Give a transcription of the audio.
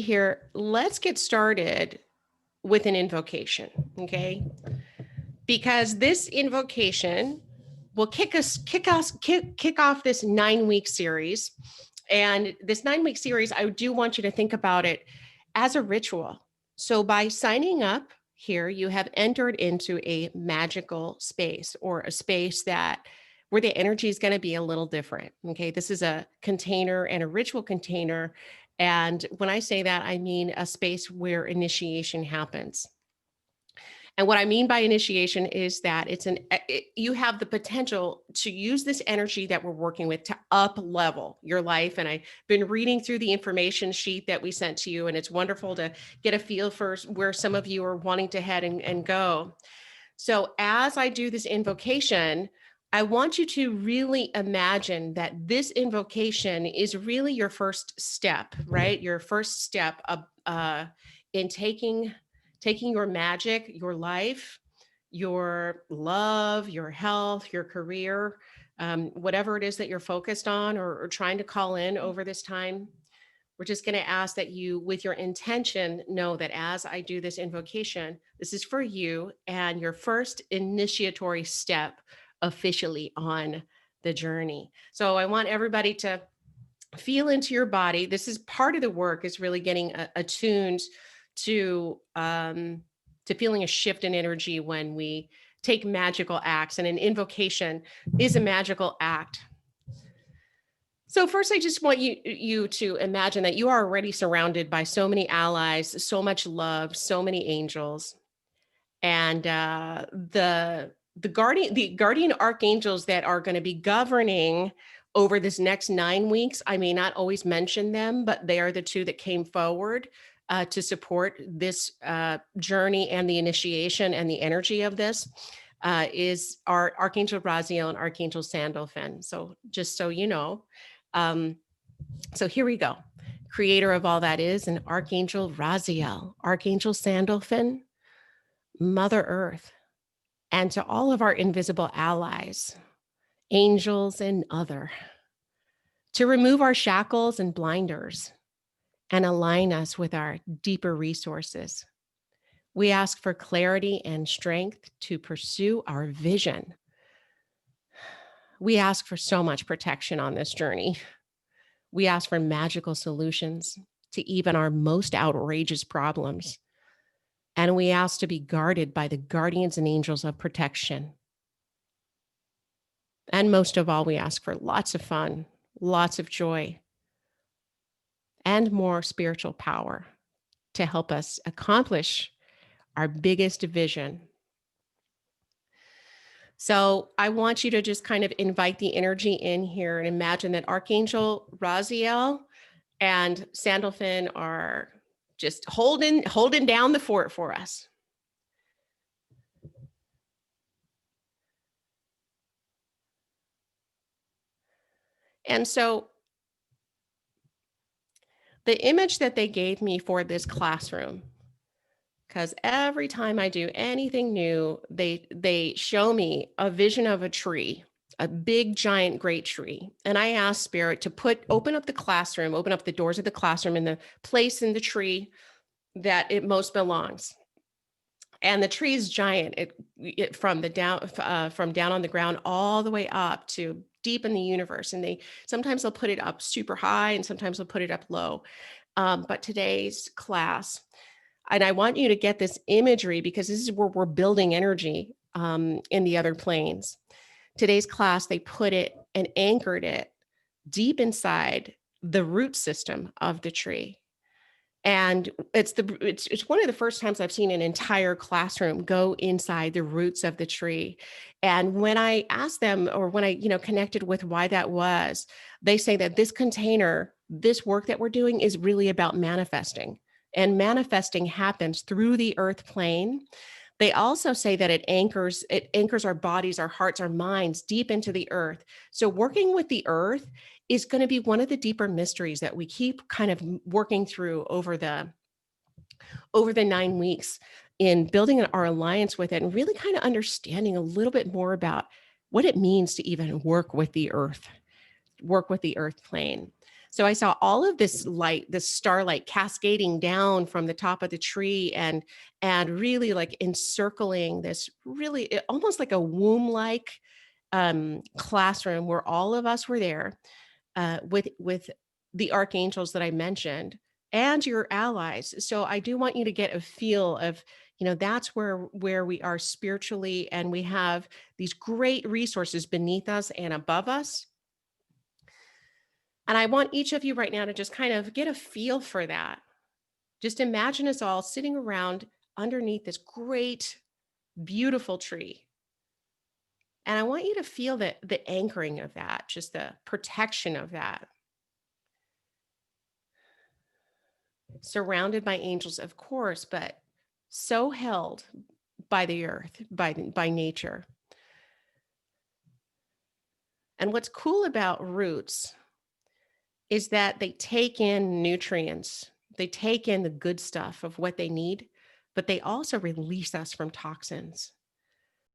Here, let's get started with an invocation, okay? Because this invocation will kick off this 9-week series. And this 9-week series, I do want you to think about it as a ritual. So by signing up here, you have entered into a magical space, or a space that where the energy is going to be a little different. Okay. This is a container and a ritual container. And when I say that, I mean a space where initiation happens. And what I mean by initiation is that you have the potential to use this energy that we're working with to up level your life. And I've been reading through the information sheet that we sent to you, and it's wonderful to get a feel for where some of you are wanting to head and go. So as I do this invocation, I want you to really imagine that this invocation is really your first step, right? Your first step in taking your magic, your life, your love, your health, your career, whatever it is that you're focused on or trying to call in over this time. We're just going to ask that you, with your intention, know that as I do this invocation, this is for you and your first initiatory step officially on the journey. So I want everybody to feel into your body. This is part of the work, is really getting attuned to feeling a shift in energy when we take magical acts. And an invocation is a magical act. So first, I just want you to imagine that you are already surrounded by so many allies, so much love, so many angels, and the guardian archangels that are going to be governing over this next 9 weeks. I may not always mention them, but they are the two that came forward to support this journey and the initiation and the energy of this. Is our Archangel Raziel and Archangel Sandalphon. So just so you know. So here we go. Creator of all that is, an Archangel Raziel, Archangel Sandalphon, Mother Earth, and to all of our invisible allies, angels and other, to remove our shackles and blinders and align us with our deeper resources. We ask for clarity and strength to pursue our vision. We ask for so much protection on this journey. We ask for magical solutions to even our most outrageous problems. And we ask to be guarded by the guardians and angels of protection. And most of all, we ask for lots of fun, lots of joy, and more spiritual power to help us accomplish our biggest vision. So I want you to just kind of invite the energy in here and imagine that Archangel Raziel and Sandalphon are just holding down the fort for us. And so the image that they gave me for this classroom, because every time I do anything new, they show me a vision of a tree, a big, giant, great tree. And I asked Spirit to open up the classroom, open up the doors of the classroom in the place in the tree that it most belongs. And the tree is giant. From down on the ground all the way up to deep in the universe. And sometimes they'll put it up super high and sometimes they'll put it up low. But today's class, and I want you to get this imagery because this is where we're building energy in the other planes. Today's class, they put it and anchored it deep inside the root system of the tree. And it's one of the first times I've seen an entire classroom go inside the roots of the tree. And when I asked them, or when I, connected with why that was, they say that this container, this work that we're doing is really about manifesting. And manifesting happens through the earth plane. They also say that it anchors our bodies, our hearts, our minds deep into the earth. So working with the earth is going to be one of the deeper mysteries that we keep kind of working through over the 9 weeks in building our alliance with it and really kind of understanding a little bit more about what it means to even work with the earth plane. So I saw all of this light, this starlight cascading down from the top of the tree and really like encircling this really almost like a womb-like classroom where all of us were there with the archangels that I mentioned and your allies. So I do want you to get a feel of, that's where we are spiritually, and we have these great resources beneath us and above us. And I want each of you right now to just kind of get a feel for that. Just imagine us all sitting around underneath this great, beautiful tree. And I want you to feel the anchoring of that, just the protection of that. Surrounded by angels, of course, but so held by the earth, by nature. And what's cool about roots is that they take in nutrients, they take in the good stuff of what they need, but they also release us from toxins.